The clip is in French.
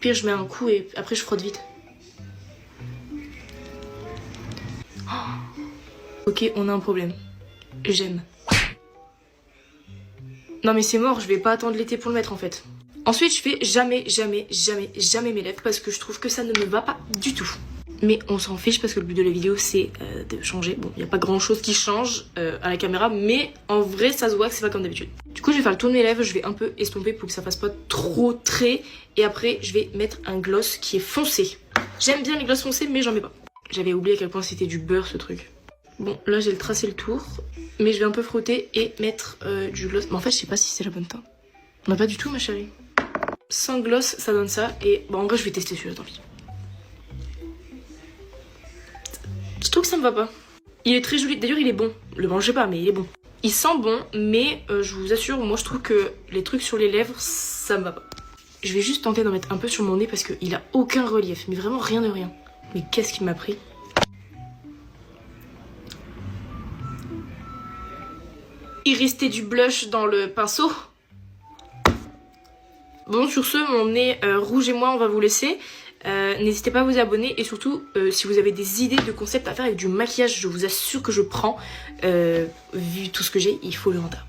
Pire, je mets un coup et après je frotte vite. Oh. Ok, on a un problème. J'aime. Non mais c'est mort, je vais pas attendre l'été pour le mettre en fait. Ensuite, je fais jamais mes lèvres parce que je trouve que ça ne me va pas du tout. Mais on s'en fiche parce que le but de la vidéo c'est de changer. Bon, il n'y a pas grand chose qui change à la caméra, mais en vrai ça se voit que c'est pas comme d'habitude. Du coup, je vais faire le tour de mes lèvres, je vais un peu estomper pour que ça fasse pas trop trait. Et après, je vais mettre un gloss qui est foncé. J'aime bien les gloss foncés, mais j'en mets pas. J'avais oublié à quel point c'était du beurre ce truc. Bon, là j'ai tracé le tour, mais je vais un peu frotter et mettre du gloss. Mais en fait, je sais pas si c'est la bonne teinte. Non, pas du tout, ma chérie. Sans gloss, ça donne ça. Et bon, en vrai, je vais tester celui-là, tant pis. Je trouve que ça me va pas. Il est très joli. D'ailleurs, il est bon. Le mangez pas, mais il est bon. Il sent bon, mais je vous assure, moi, je trouve que les trucs sur les lèvres, ça me va pas. Je vais juste tenter d'en mettre un peu sur mon nez parce qu'il a aucun relief. Mais vraiment rien de rien. Mais qu'est-ce qu'il m'a pris? Il restait du blush dans le pinceau. Bon, sur ce, mon nez rouge et moi, on va vous laisser. N'hésitez pas à vous abonner et surtout, si vous avez des idées de concepts à faire avec du maquillage, je vous assure que je prends. Vu tout ce que j'ai, il faut le rendre.